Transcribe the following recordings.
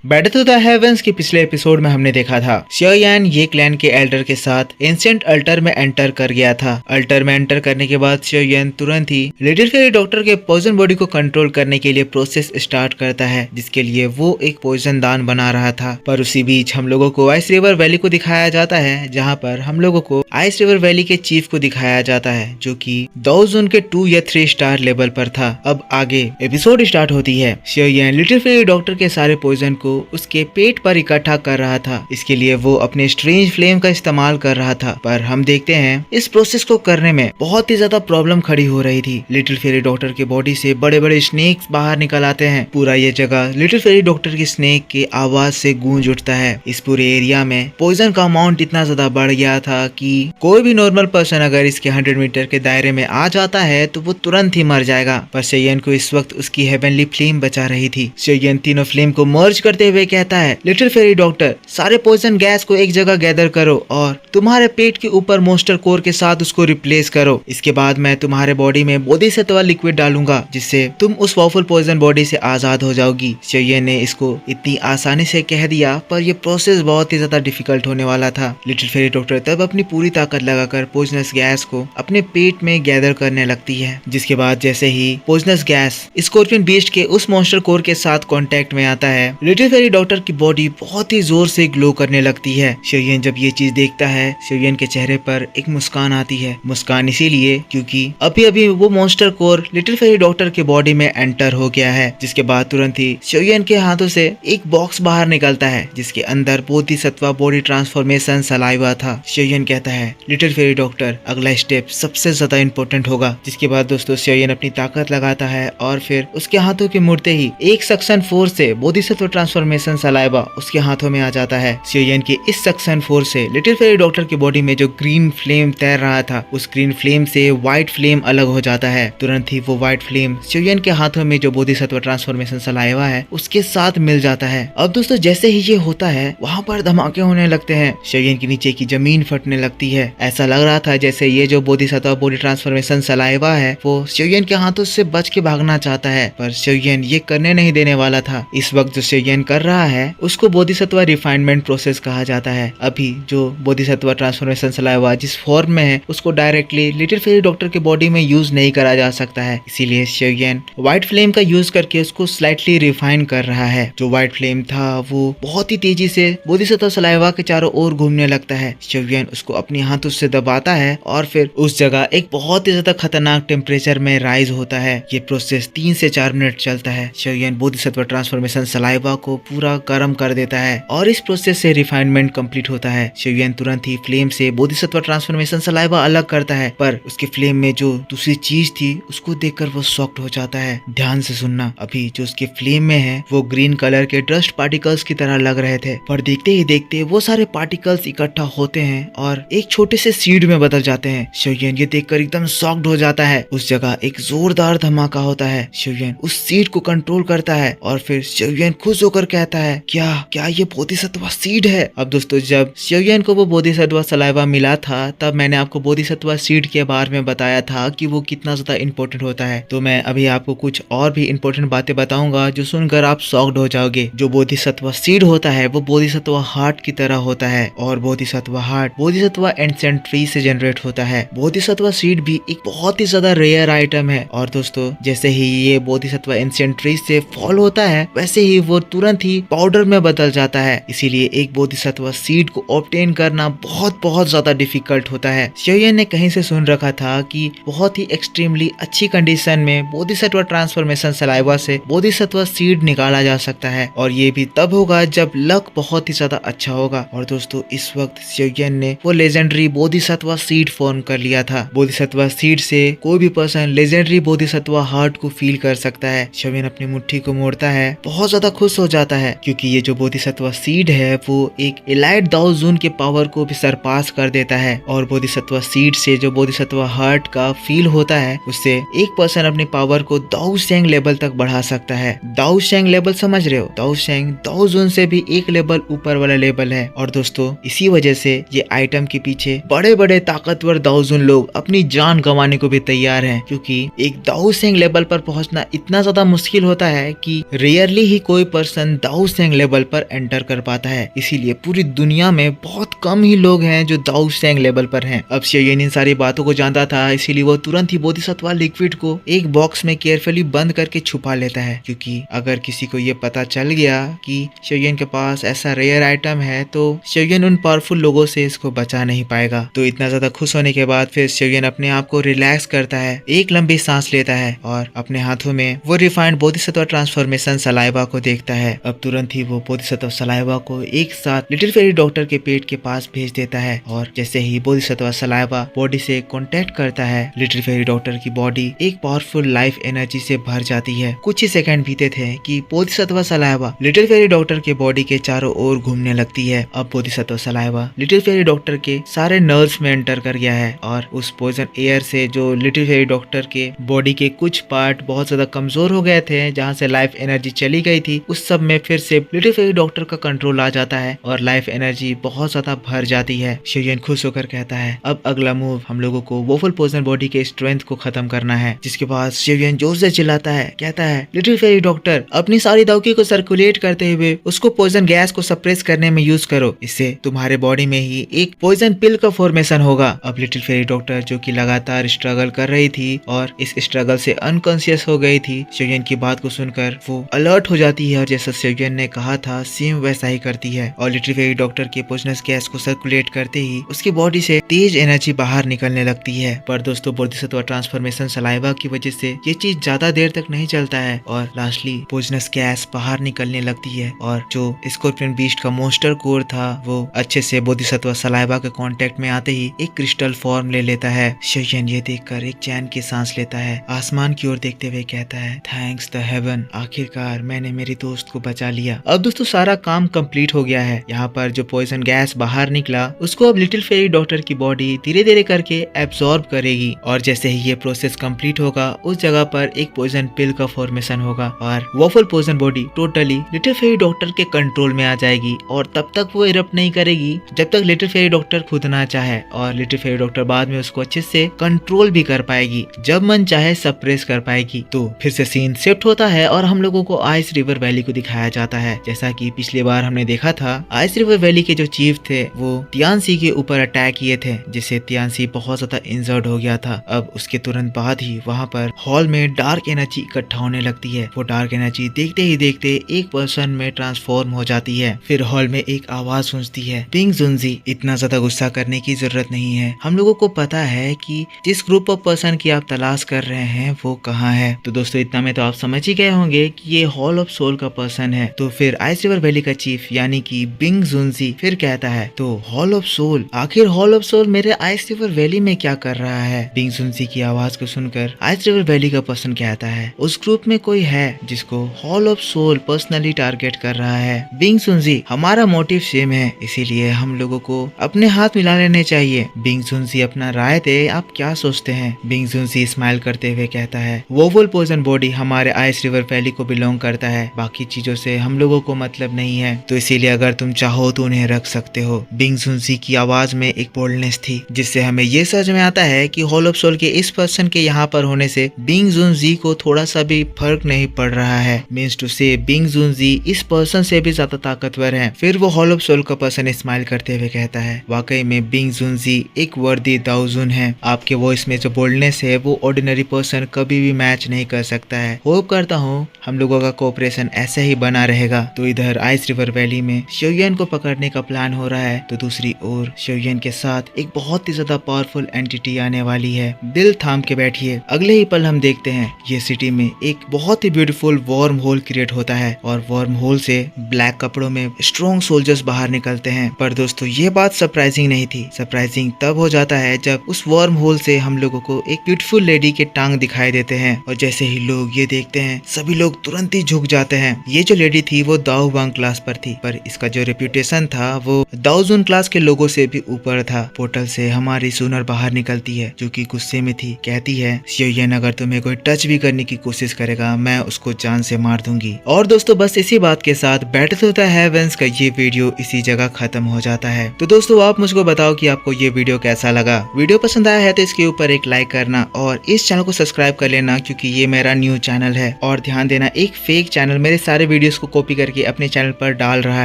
Battle to the heavens के पिछले episode में हमने देखा था शियान ये क्लैन के एल्डर के साथ एंशिएंट अल्टर में एंटर कर गया था। अल्टर में एंटर करने के बाद शियान तुरंत ही लिटिल फेरी डॉक्टर के पॉइजन बॉडी को कंट्रोल करने के लिए प्रोसेस स्टार्ट करता है, जिसके लिए वो एक पॉइजन दान बना रहा था। पर उसी बीच हम लोगों को आइस रिवर वैली को दिखाया जाता है, जहाँ पर हम लोगों को आइस रिवर वैली के चीफ को दिखाया जाता है, जो कि दाओजून के 2 या 3 स्टार लेवल पर था। अब आगे एपिसोड स्टार्ट होती है। शियान लिटिल फेरी डॉक्टर के सारे पॉइजन को उसके पेट पर इकट्ठा कर रहा था। इसके लिए वो अपने स्ट्रेंज फ्लेम का इस्तेमाल कर रहा था, पर हम देखते हैं इस प्रोसेस को करने में बहुत ही ज्यादा प्रॉब्लम खड़ी हो रही थी। लिटिल फेरी डॉक्टर के बॉडी से बड़े बड़े स्नेक्स बाहर निकल आते हैं। पूरा ये जगह लिटिल फेरी डॉक्टर की स्नेक की आवाज से गूंज उठता है। इस पूरे एरिया में पॉइजन का अमाउंट इतना ज्यादा बढ़ गया था कि कोई भी नॉर्मल पर्सन अगर इसके 100 मीटर के दायरे में आ जाता है तो वो तुरंत ही मर जाएगा। पर शियान को इस वक्त उसकी हेवनली फ्लेम बचा रही थी। शियान तीनों फ्लेम को मर्ज करते हुए कहता है, लिटिल फेरी डॉक्टर, सारे पॉइजन गैस को एक जगह गैदर करो और तुम्हारे पेट के ऊपर मोस्टर कोर के साथ उसको रिप्लेस करो। इसके बाद मैं तुम्हारे बॉडी में बोधिसत्व लिक्विड डालूंगा, जिससे तुम उस पावरफुल पॉइजन बॉडी से आजाद हो जाओगी। शियान ने इसको इतनी आसानी से कह दिया, पर यह प्रोसेस बहुत ही ज्यादा डिफिकल्ट होने वाला था। लिटिल फेरी डॉक्टर तब अपनी पूरी ताकत लगाकर पॉइजनस गैस को अपने पेट में गैदर करने लगती है, जिसके बाद जैसे ही पॉइजनस गैस स्कॉर्पियन बीस्ट के उस मॉन्स्टर कोर के साथ कांटेक्ट में आता है, लिटिल फेरी डॉक्टर की बॉडी बहुत ही जोर से ग्लो करने लगती है। शियान जब ये चीज देखता है, शियान के चेहरे पर एक मुस्कान आती है। मुस्कान इसीलिए क्योंकि अभी अभी वो monster core little fairy doctor के बॉडी में एंटर हो गया है। जिसके बाद तुरंत ही शियान के हाथों से एक बॉक्स बाहर निकलता है, जिसके अंदर बोधिसत्व बॉडी ट्रांसफॉर्मेशन सलाइवा था। शियान कहता है, लिटिल फेरी डॉक्टर, अगला स्टेप सबसे ज्यादा इम्पोर्टेंट होगा। जिसके बाद दोस्तों शियान अपनी ताकत लगाता है और फिर उसके हाथों के मुड़ते ही एक सक्शन फोर्स से बोधिसत्व ट्रांसफॉर्मेशन सलाइवा उसके हाथों में आ जाता है। शियान के इस सक्शन फोर्स से लिटिल फेरी डॉक्टर की बॉडी में जो ग्रीन फ्लेम तैर रहा था, उस ग्रीन फ्लेम से व्हाइट फ्लेम अलग हो जाता है। तुरंत ही वो व्हाइट फ्लेम शियान के हाथों में जो बोधिसत्व ट्रांसफॉर्मेशन सलाइवा है उसके साथ मिल जाता है। अब दोस्तों जैसे ही ये होता है, वहाँ पर धमाके होने लगते हैं। शियान के नीचे की जमीन फटने लगती है। ऐसा लग रहा था जैसे ये जो बोधिसत्व बॉडी ट्रांसफॉर्मेशन सलाइवा है वो शियान के हाथों से बच के भागना चाहता है, पर शियान ये करने नहीं देने वाला था। इस वक्त जो शियान कर रहा है उसको बोधिसत्व रिफाइनमेंट प्रोसेस कहा जाता है। अभी जो बोधिसत्व ट्रांसफॉर्मेशन सलाइवा जिस फॉर्म में है उसको डायरेक्टली लिटिल फेरी डॉक्टर के बॉडी में यूज नहीं करा जा सकता है, इसीलिए शियान व्हाइट फ्लेम का यूज करके उसको स्लाइटली रिफाइन कर रहा है। जो व्हाइट फ्लेम था वो बहुत ही तेजी से बोधिसत्व सलाइवा के चारों ओर घूमने लगता है। शियान उसको अपनी हाथों से दबाता है और फिर उस जगह एक बहुत ही ज्यादा खतरनाक टेम्परेचर में राइज होता है। ये प्रोसेस 3 से 4 मिनट चलता है। शियान बोधिसत्व ट्रांसफॉर्मेशन सलाइवा को पूरा गर्म कर देता है और इस प्रोसेस से रिफाइनमेंट कंप्लीट होता है। शियान तुरंत ही फ्लेम से बोधिसत्व ट्रांसफॉर्मेशन सलाइवा अलग करता है, पर उसके फ्लेम में जो दूसरी चीज थी उसको देखकर वो शॉक्ड हो जाता है। ध्यान से सुनना, अभी जो उसके फ्लेम में है वो ग्रीन कलर के डस्ट पार्टिकल्स की तरह लग रहे थे, पर देखते ही देखते वो सारे पार्टिकल्स इकट्ठा होते हैं और एक छोटे से सीड में बदल जाते हैं। शियान ये देखकर एकदम शॉक्ड हो जाता है। उस जगह एक जोरदार धमाका होता है। शियान उस सीड को कंट्रोल करता है और फिर शियान खुश होकर कहता है, क्या ये बोधिसत्व सीड है? अब दोस्तों जब शियान को वो बोधिसत्व सलाइवा मिला था, तब मैंने आपको बोधिसत्व सीड के बारे में बताया था कि वो कितना ज्यादा इंपॉर्टेंट होता है। तो मैं अभी आपको कुछ और भी इंपॉर्टेंट बातें बताऊंगा जो सुनकर आप शॉक्ड हो जाओगे। जो बोधिसत्व सीड होता है वो बोधिसत्व हार्ट की तरह होता है और Bodhisattva heart Bodhisattva ancient tree से जनरेट होता है। बोधिसत्व सीड भी एक बहुत ही ज्यादा रेयर आइटम है और दोस्तों जैसे ही ये बोधिसत्व एंशिएंट ट्री से फॉल होता है, वैसे ही वो तुरंत ही पाउडर में बदल जाता है। इसीलिए एक बोधिसत्व सीड को ऑब्टेन करना बहुत ज्यादा डिफिकल्ट होता है। शियान ने कहीं से सुन रखा था कि बहुत ही एक्सट्रीमली अच्छी कंडीशन में बोधिसत्व ट्रांसफॉर्मेशन सलाइवा से बोधिसत्व सीड निकाला जा सकता है, और ये भी तब होगा जब लक बहुत ही ज्यादा अच्छा होगा। और दोस्तों इस वक्त शियान ने वो लेजेंडरी बोधिसत्व सीड फॉर्म कर लिया था। बोधिसत्व सीड से कोई भी पर्सन लेजेंडरी बोधिसत्व हार्ट को फील कर सकता है। शियान अपनी मुट्ठी को मोड़ता है, बहुत ज्यादा खुश हो जाता है क्योंकि ये जो बोधिसत्व सीड है वो एक एलाइट दाओजून के पावर को भी सरपास कर देता है। और बोधिसत्व सीड से जो बोधिसत्व हार्ट का फील होता है उससे एक पर्सन अपनी पावर को दाओशेंग लेवल तक बढ़ा सकता है। दाओशेंग लेवल समझ रहे हो? दाओशेंग दाओजून से भी एक लेवल ऊपर वाला लेवल है। और दोस्तों इसी वजह से ये आइटम के पीछे बड़े बड़े ताकतवर दाओजून लोग अपनी जान गंवाने को भी तैयार हैं, क्योंकि एक दाओशेंग लेवल पर पहुंचना इतना ज्यादा मुश्किल होता है कि रेयरली ही कोई पर्सन दाऊ सेंग लेवल पर एंटर कर पाता है। इसीलिए पूरी दुनिया में बहुत कम ही लोग हैं जो दाऊ सेंग लेवल पर हैं। अब शियोयन इन सारी बातों को जानता था, इसीलिए वो तुरंत ही बोधिसत्व लिक्विड को एक बॉक्स में केयरफुली बंद करके छुपा लेता है, क्योंकि अगर किसी को ये पता चल गया कि शियोयन के पास ऐसा रेयर आइटम है तो शियोयन उन पावरफुल लोगों से इसको बचा नहीं पाएगा। तो इतना ज्यादा खुश होने के बाद फिर शियोयन अपने आप को रिलैक्स करता है, एक लंबी सांस लेता है और अपने हाथों में वो रिफाइंड बोधिसत्व ट्रांसफॉर्मेशन सलाइवा को देखता है। अब तुरंत ही वो बोधिसत्व सलाइवा को एक साथ लिटिल फेरी डॉक्टर के पेट के पास भेज देता है और जैसे ही बोधिसत्व सलाइवा बॉडी से कांटेक्ट करता है, लिटिल फेरी डॉक्टर की बॉडी एक पावरफुल लाइफ एनर्जी से भर जाती है। कुछ ही सेकंड बीते थे कि Bodhisattva saliva little fairy doctor के बॉडी के चारों ओर घूमने लगती है। अब Bodhisattva saliva little fairy doctor के सारे नर्व्स में एंटर कर गया है और उस पॉइजन एयर से जो लिटिल फेरी डॉक्टर के बॉडी के कुछ पार्ट बहुत ज्यादा कमजोर हो गए थे, जहाँ से लाइफ एनर्जी चली गई थी, उस सब में फिर से लिटिल फेरी डॉक्टर का कंट्रोल आ जाता है और लाइफ एनर्जी बहुत ज्यादा भर जाती है। शियोयन खुश होकर कहता है अब अगला मूव हम लोगों को वोफल पॉइजन बॉडी के स्ट्रेंथ को खत्म करना है। जिसके बाद शियोयन जोर से चिल्लाता है, कहता है लिटिल फेरी डॉक्टर अपनी सारी दाउकी को सर्कुलेट करते हुए उसको पॉइजन गैस को सप्रेस करने में यूज करो, इससे तुम्हारे बॉडी में ही एक पॉइजन पिल का फॉर्मेशन होगा। अब लिटिल फेरी डॉक्टर जो कि लगातार स्ट्रगल कर रही थी और इस स्ट्रगल से अनकॉन्शियस हो गई थी, शियोयन की बात को सुनकर वो अलर्ट हो जाती है और जैसा शियोयन ने कहा था सेम वैसा ही करती है और लिटिल फेरी डॉक्टर के पॉइजनस गैस को सर्कुलेट करते ही उसकी बॉडी से तेज एनर्जी बाहर निकलने लगती है। पर दोस्तों बोधिसत्व ट्रांसफॉर्मेशन सलाइवा की वजह से ये चीज ज्यादा देर तक नहीं चलता है और लास्टली पॉइजनस गैस बाहर निकलने लगती है और जो स्कॉर्पियन बीस्ट का मोस्टर कोर था वो अच्छे से बोधिसत्व सलाइवा के कांटेक्ट में आते ही एक क्रिस्टल फॉर्म ले लेता है। शियोयन ये देखकर एक चैन की सांस लेता है, आसमान की ओर देखते हुए कहता है थैंक्स द हेवन, आखिरकार मैंने मेरी दोस्त को बचा लिया। अब दोस्तों सारा काम कंप्लीट हो गया है। यहाँ पर जो पॉइजन गैस बाहर निकला उसको अब लिटिल फेरी डॉक्टर की बॉडी धीरे धीरे करके एब्सॉर्ब करेगी और जैसे ही ये प्रोसेस कंप्लीट होगा उस जगह पर एक पॉइजन पिल का फॉर्मेशन होगा और waffle poison body totally little fairy doctor के कंट्रोल में आ जाएगी और तब तक वो इरप्ट नहीं करेगी जब तक लिटिल फेरी डॉक्टर खुद ना चाहे और लिटिल फेरी डॉक्टर बाद में उसको अच्छे से कंट्रोल भी कर पाएगी, जब मन चाहे सप्रेस कर पाएगी। तो फिर से सीन शिफ्ट होता है और हम लोगों को आइस रिवर वैली को दिखाया जाता है। जैसा कि पिछली बार हमने देखा था, आइस रिवर वैली के जो चीफ थे वो तियानसी के ऊपर अटैक किए थे, जिससे तियानसी बहुत ज्यादा इंजर्ड हो गया था। अब उसके तुरंत बाद ही वहाँ पर हॉल में डार्क एनर्जी इकट्ठा होने लगती है। वो डार्क एनर्जी देखते ही देखते एक पर्सन में ट्रांसफॉर्म हो जाती है। फिर हॉल में एक आवाज सुनती है, बिंग जुनजी, इतना ज्यादा गुस्सा करने की जरूरत नहीं है, हम लोगों को पता है कि जिस ग्रुप ऑफ पर्सन की आप तलाश कर रहे हैं वो कहाँ है। तो दोस्तों इतना में तो आप समझ ही गए होंगे कि ये हॉल ऑफ सोल का पर्सन है। तो फिर आइस रिवर वैली का चीफ यानी कि बिंग जुनजी फिर कहता है, तो हॉल ऑफ सोल, आखिर हॉल ऑफ सोल मेरे आइस रिवर वैली में क्या कर रहा है। बिंग जुनजी की आवाज को सुनकर आइस रिवर वैली का पर्सन कहता है, उस ग्रुप में कोई है जिसको hall of soul personally target कर रहा है। बिंग जुनजी, हमारा मोटिव सेम है, इसीलिए हम लोगों को अपने हाथ मिला लेने चाहिए। बिंग जुनजी अपना राय दे, आप क्या सोचते हैं। बिंग जुनजी स्माइल करते हुए कहता है, वोवल पॉइजन बॉडी हमारे आइस रिवर वैली को बिलोंग करता है, बाकी चीजों से हम लोगों को मतलब नहीं है, तो इसीलिए अगर तुम चाहो तो उन्हें रख सकते हो। बिंग जुनजी की आवाज में एक बोल्डनेस थी जिससे हमें ये समझ में आता है कि हॉल ऑफ सोल के इस पर्सन के यहाँ पर होने से बिंग जुनजी को थोड़ा सा भी फर्क नहीं पड़ रहा है। मीन्स टू से बिंग जुनजी इस पर्सन से भी ज्यादा ताकतवर है। फिर वो हॉल ऑफ सोल का पर्सन स्माइल करते हुए कहता है, वाकई में बिंग जुनजी एक वर्दी दाउजुन है, आपके वॉइस में जो बोल्डनेस है वो ऑर्डिनरी पर्सन कभी भी मैच नहीं कर सकता है। होप करता हूँ हम लोगों का कोऑपरेशन ऐसे ही बना रहेगा। तो इधर आइस रिवर वैली में शियोयन को पकड़ने का प्लान हो रहा है, तो दूसरी ओर शियोयन के साथ एक बहुत ही ज्यादा पावरफुल एंटिटी आने वाली है। दिल थाम के बैठिए, अगले ही पल हम देखते हैं ये सिटी में एक बहुत ही ब्यूटीफुल वार्म होल क्रिएट होता है और वार्म होल से ब्लैक कपड़ों में स्ट्रॉन्ग सोल्जर्स बाहर निकलते हैं। पर दोस्तों ये बात सरप्राइजिंग नहीं थी, सरप्राइजिंग तब हो जाता है जब उस वार्म होल से हम लोगों को एक ब्यूटीफुल लेडी के टांग दिखाई देते हैं और जैसे ही लोग ये देखते हैं सभी लोग तुरंत ही झुक जाते हैं। ये जो लेडी थी वो दाओ वांग क्लास पर थी, पर इसका जो रेप्यूटेशन था वो दाओजुन क्लास के लोगों से भी ऊपर था। पोर्टल से हमारी सुनर बाहर निकलती है जो कि गुस्से में थी, कहती है शियोयन अगर तुम्हें कोई टच भी करने की कोशिश करेगा मैं उसको जान से मार दूंगी। और दोस्तों बस इसी बात के साथ बैटल ऑफ द हेवंस का ये वीडियो इसी जगह खत्म हो जाता है। तो दोस्तों आप मुझको बताओ कि आपको ये वीडियो कैसा लगा। वीडियो पसंद आया है तो इसके ऊपर एक लाइक करना और इस चैनल को सब्सक्राइब कर लेना क्योंकि ये मेरा न्यू चैनल है। और ध्यान देना एक फेक चैनल मेरे सारे वीडियोस को कॉपी करके अपने चैनल पर डाल रहा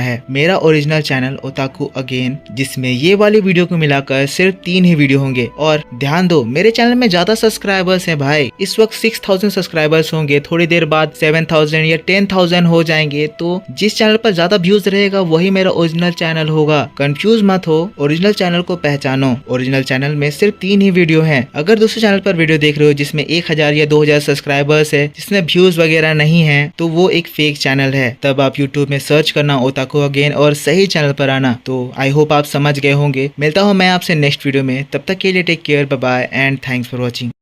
है। मेरा ओरिजिनल चैनल ओताकू अगेन, जिसमें ये वाली वीडियो को मिलाकर सिर्फ 3 ही वीडियो होंगे। और ध्यान दो, मेरे चैनल में ज्यादा सब्सक्राइबर्स हैं भाई। इस वक्त 6000 सब्सक्राइबर्स होंगे, थोड़ी देर बाद 7000 या 10000 हो जाएंगे। तो जिस चैनल पर ज्यादा व्यूज रहेगा वही मेरा ओरिजिनल चैनल होगा। कंफ्यूज मत हो, ओरिजिनल चैनल को पहचानो। ओरिजिनल चैनल में सिर्फ 3 ही वीडियो हैं। अगर दूसरे चैनल पर वीडियो देख रहे हो जिसमें 1000 या 2000 सब्सक्राइबर्स है, जिसमें व्यूज वगैरह नहीं है, तो वो एक फेक चैनल है। तब आप यूट्यूब में सर्च करना ओताकू अगेन और सही चैनल पर आना। तो आई होप आप समझ गए होंगे। मिलता हूँ मैं आपसे नेक्स्ट वीडियो में, तब तक के लिए take care, bye bye and thanks for watching.